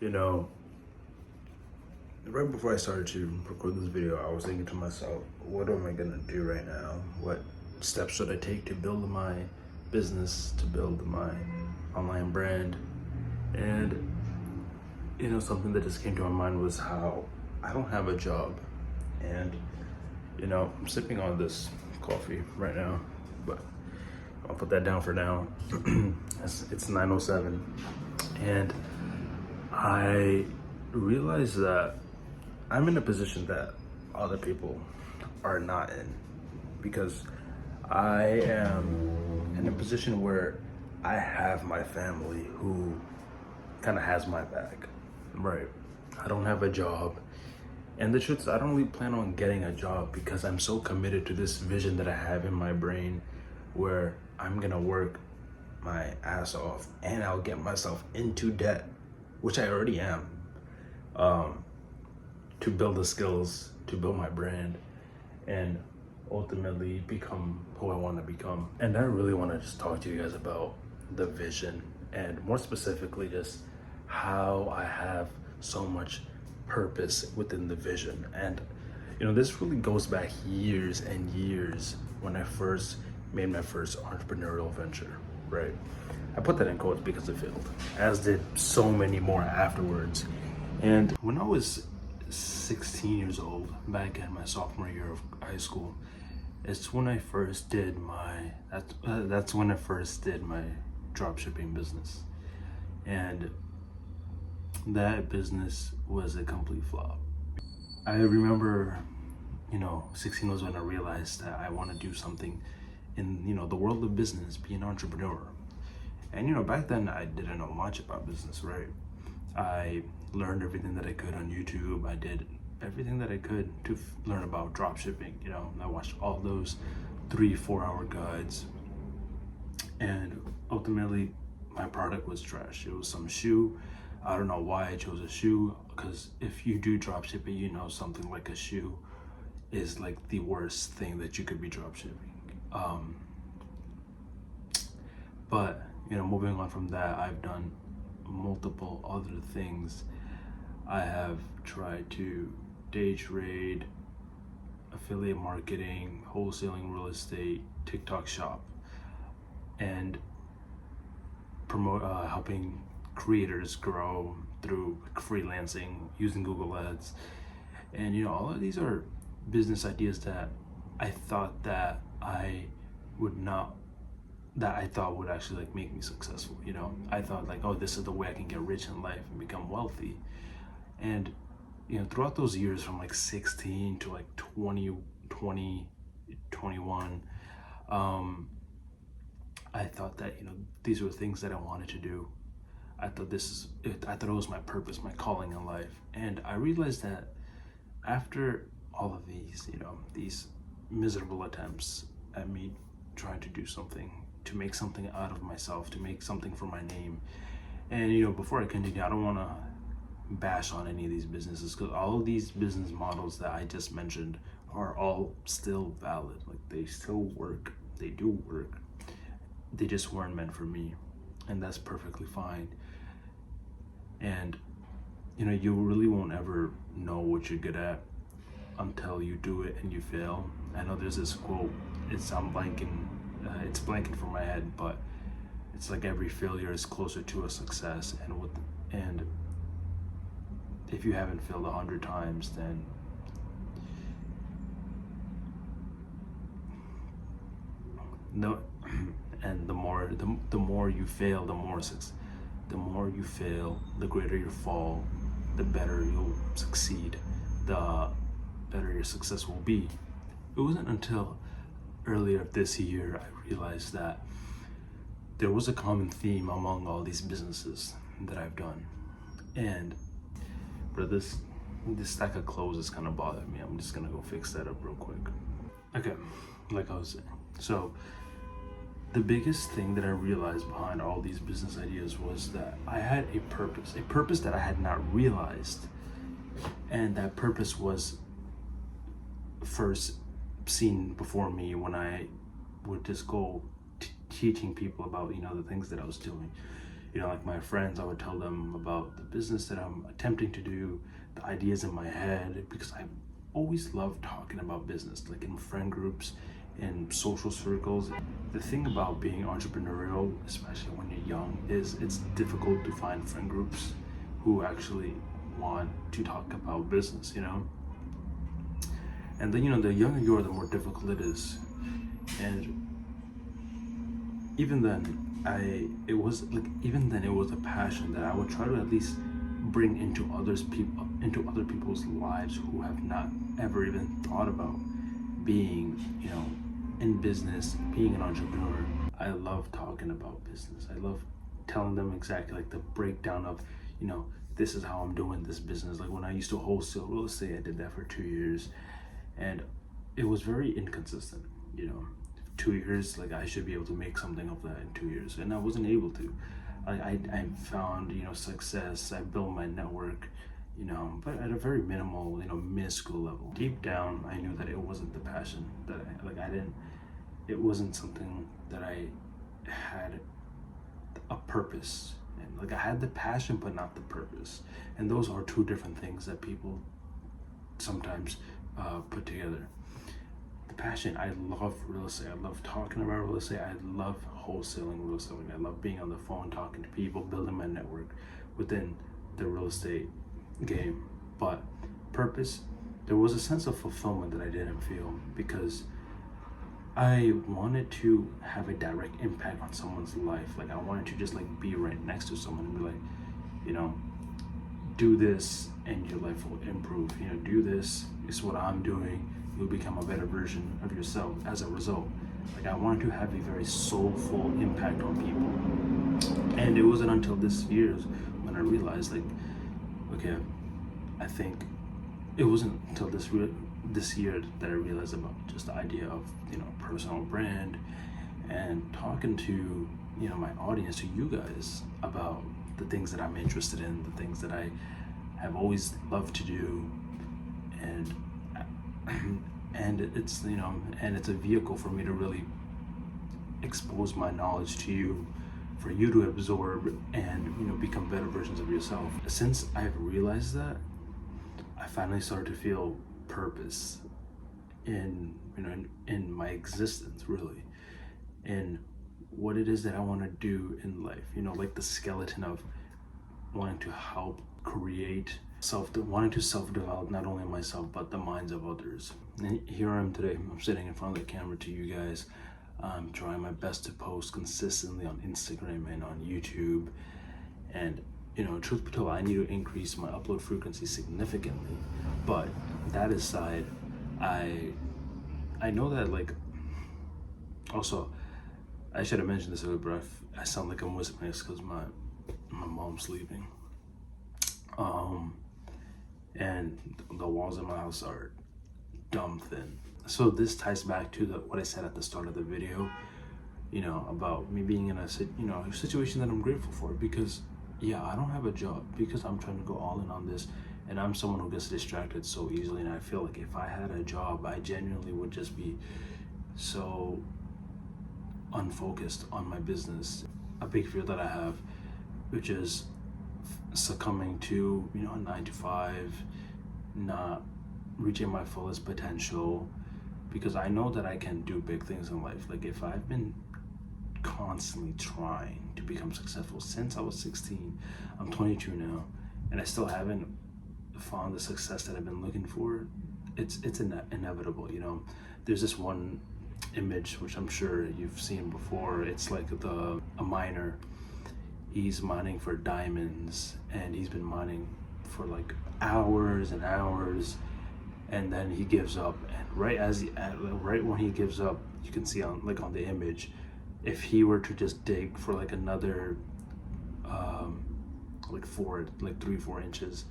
You know, right before I started to record this video, I was thinking to myself, what am I gonna do right now? What steps should I take to build my business, to build my online brand? And something that just came to my mind was how I don't have a job. And I'm sipping on this coffee right now, but I'll put that down for now. It's 9:07, and I realized that I'm in a position that other people are not in, because I am in a position where I have my family who kind of has my back, right? I don't have a job, and the truth is I don't really plan on getting a job because I'm so committed to this vision that I have in my brain where I'm gonna work my ass off and I'll get myself into debt, which I already am, to build the skills, to build my brand, and ultimately become who I want to become. And I really want to just talk to you guys about the vision, and more specifically just how I have so much purpose within the vision. And this really goes back years and years when I first made my first entrepreneurial venture, right? I put that in quotes because it failed, as did so many more afterwards. And when I was 16 years old, back in my sophomore year of high school, it's when I first did that's when I first did my dropshipping business. And that business was a complete flop. I remember, 16 was when I realized that I want to do something in, the world of business, be an entrepreneur. And back then I didn't know much about business, right? I learned everything that I could on YouTube. I did everything that I could to learn about dropshipping. I watched all those 3-4 hour guides, and ultimately my product was trash. It was some shoe. I don't know why I chose a shoe, because if you do dropshipping, something like a shoe is like the worst thing that you could be dropshipping. But moving on from that, I've done multiple other things. I have tried to day trade, affiliate marketing, wholesaling, real estate, TikTok shop, and promote helping creators grow through freelancing, using Google Ads. And all of these are business ideas that I thought that I thought would actually make me successful. I thought oh, this is the way I can get rich in life and become wealthy. And throughout those years from 16 to 20, 21, I thought that these were things that I wanted to do. I thought it was my purpose, my calling in life. And I realized that after all of these miserable attempts at me trying to do something, to make something out of myself, to make something for my name. And before I continue, I don't want to bash on any of these businesses, because all of these business models that I just mentioned are all still valid. They still work, they do work. They just weren't meant for me, and that's perfectly fine. And you really won't ever know what you're good at until you do it and you fail. I know there's this quote, it's blanking from my head, but it's every failure is closer to a success. And if you haven't failed 100 times, then no. And the more you fail, the more you fail, the greater your fall, the better you'll succeed, the better your success will be. It wasn't until earlier this year I realized that there was a common theme among all these businesses that I've done. And for this stack of clothes is kind of bothering me. I'm just gonna go fix that up real quick. Okay, like I was saying, so the biggest thing that I realized behind all these business ideas was that I had a purpose that I had not realized. And that purpose was first seen before me when I would just go teaching people about the things that I was doing. You know, like my friends, I would tell them about the business that I'm attempting to do, the ideas in my head, because I always love talking about business, like in friend groups, in social circles. The thing about being entrepreneurial, especially when you're young, is it's difficult to find friend groups who actually want to talk about business, you know? And then, you know, the younger you are, the more difficult it is. And even then, even then it was a passion that I would try to at least bring into other people's lives who have not ever even thought about being, you know, in business, being an entrepreneur. I love talking about business. I love telling them exactly like the breakdown of, you know, this is how I'm doing this business. Like when I used to wholesale real estate, I did that for 2 years, and it was very inconsistent, you know. 2 years, like I should be able to make something of that in 2 years, and I wasn't able to. I found, you know, success. I built my network, you know, but at a very minimal, you know, minuscule level. Deep down, I knew that it wasn't the passion that it wasn't something that I had a purpose. And like I had the passion, but not the purpose. And those are two different things that people sometimes put together. The passion, I love real estate. I love talking about real estate. I love wholesaling real estate. I love being on the phone, talking to people, building my network within the real estate game. But purpose, there was a sense of fulfillment that I didn't feel, because I wanted to have a direct impact on someone's life. Like I wanted to just like be right next to someone and be like, you know, do this and your life will improve. You know, do this is what I'm doing. You'll become a better version of yourself as a result. Like I wanted to have a very soulful impact on people. And it wasn't until this year when I realized, like, okay, I think it wasn't until this year that I realized about just the idea of, you know, personal brand, and talking to, you know, my audience, to you guys, about the things that I'm interested in, the things that I have always loved to do, and it's, you know, and it's a vehicle for me to really expose my knowledge to you, for you to absorb and, you know, become better versions of yourself. Since I've realized that, I finally started to feel purpose in, you know, in my existence, really, in what it is that I want to do in life. You know, like the skeleton of wanting to help create wanting to self-develop not only myself but the minds of others. And here I am today. I'm sitting in front of the camera to you guys. I'm trying my best to post consistently on Instagram and on YouTube. And, you know, truth be told, I need to increase my upload frequency significantly. But that aside, I know that, like, also, I should have mentioned this earlier, but I sound like I'm whispering because my mom's sleeping. And the walls in my house are dumb thin. So this ties back to what I said at the start of the video, you know, about me being in a situation that I'm grateful for, because yeah, I don't have a job, because I'm trying to go all in on this, and I'm someone who gets distracted so easily, and I feel like if I had a job, I genuinely would just be so unfocused on my business. A big fear that I have, which is succumbing to, you know, a 9 to 5, not reaching my fullest potential, because I know that I can do big things in life. Like if I've been constantly trying to become successful since I was 16, I'm 22 now, and I still haven't found the success that I've been looking for, it's inevitable, you know. There's this one image which I'm sure you've seen before. It's like a miner. He's mining for diamonds, and he's been mining for like hours and hours, and then he gives up. And right when he gives up, you can see on the image, if he were to just dig for like another like 3-4 inches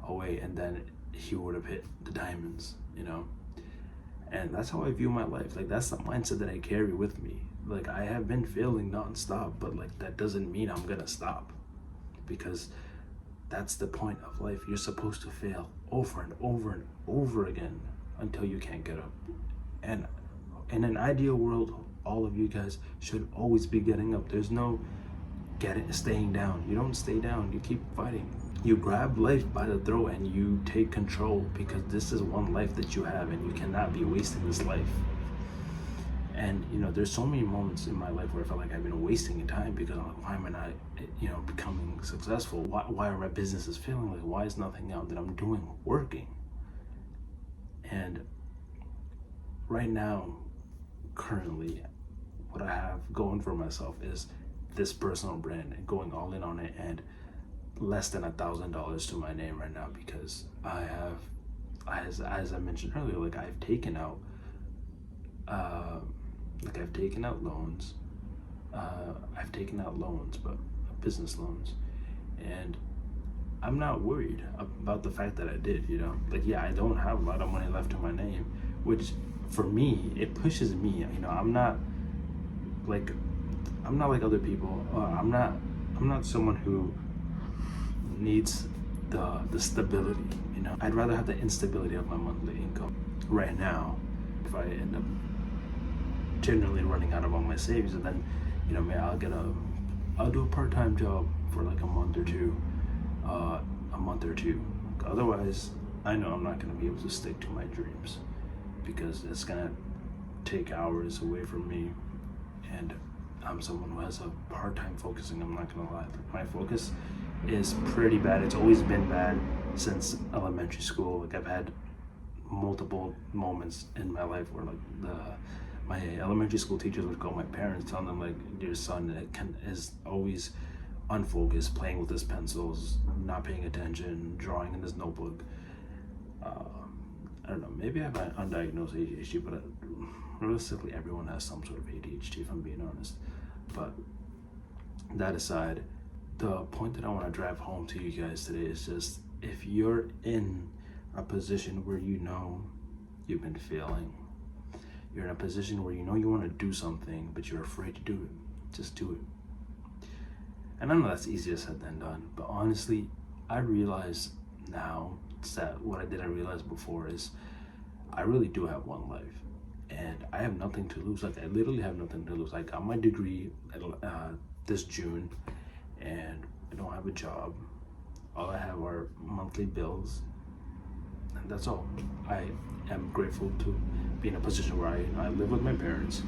away, and then he would have hit the diamonds, you know. And that's how I view my life. Like that's the mindset that I carry with me. Like I have been failing nonstop, but like that doesn't mean I'm gonna stop, because that's the point of life. You're supposed to fail over and over and over again until you can't get up. And in an ideal world, all of you guys should always be getting up. There's no staying down. You don't stay down, you keep fighting. You grab life by the throat and you take control, because this is one life that you have and you cannot be wasting this life. And you know, there's so many moments in my life where I felt like I've been wasting time, because I'm like, why am I not, you know, becoming successful? Why are my businesses failing? Like, why is nothing out that I'm doing working? And right now, currently, what I have going for myself is this personal brand and going all in on it, and less than $1,000 to my name right now, because I have, as I mentioned earlier, like I've taken out loans. I've taken out loans, but business loans, and I'm not worried about the fact that I did, you know. Like, yeah, I don't have a lot of money left to my name, which for me, it pushes me, you know. I'm not like other people. I'm not someone who needs the stability, you know. I'd rather have the instability of my monthly income. Right now, if I end up generally running out of all my savings, and then, you know, maybe I'll do a part-time job for like a month or two. Otherwise, I know I'm not gonna be able to stick to my dreams, because it's gonna take hours away from me, and I'm someone who has a hard time focusing. I'm not gonna lie. My focus is pretty bad. It's always been bad since elementary school. Like, I've had multiple moments in my life where like my elementary school teachers would call my parents, telling them like, your son is always unfocused, playing with his pencils, not paying attention, drawing in his notebook. I don't know, maybe I have an undiagnosed ADHD, but realistically everyone has some sort of ADHD, if I'm being honest. But that aside, the point that I want to drive home to you guys today is just, if you're in a position where you know you've been failing, you're in a position where you know you want to do something but you're afraid to do it, just do it. And I know that's easier said than done, but honestly, I realize now that what I didn't realize before is I really do have one life, and I have nothing to lose. Like, I literally have nothing to lose. I got my degree this June, and I don't have a job. All I have are monthly bills, and that's all. I am grateful to be in a position where I live with my parents.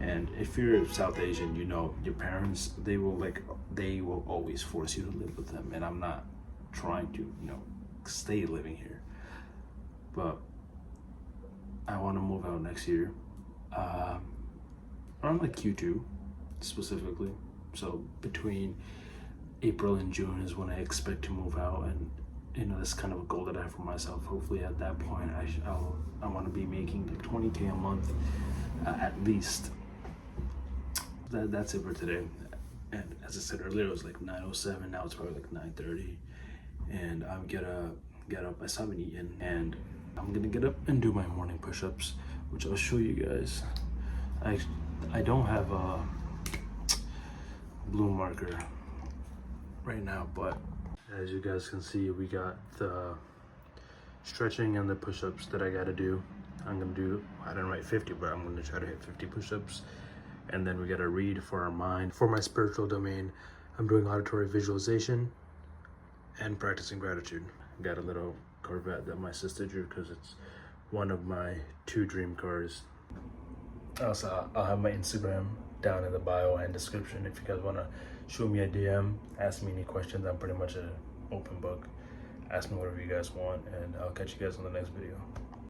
And if you're South Asian, you know, your parents, they will always force you to live with them. And I'm not trying to, you know, stay living here, but I want to move out next year, around like Q2 specifically. So between April and June is when I expect to move out, and you know, that's kind of a goal that I have for myself. Hopefully at that point I want to be making like 20K a month at least. That's it for today. And as I said earlier, it was like 9:07. Now it's probably like 9:30, and I'm gonna get up. I still haven't eaten, and I'm gonna get up and do my morning push-ups, which I'll show you guys. I don't have a blue marker right now, but as you guys can see, we got the stretching and the push-ups that I gotta do. I'm gonna do, I didn't write 50, but I'm gonna try to hit 50 push-ups. And then we gotta read for our mind. For my spiritual domain, I'm doing auditory visualization and practicing gratitude. Got a little Corvette that my sister drew because it's one of my 2 dream cars. Also, I'll have my Instagram down in the bio and description if you guys wanna shoot me a DM, ask me any questions. I'm pretty much an open book. Ask me whatever you guys want, and I'll catch you guys on the next video.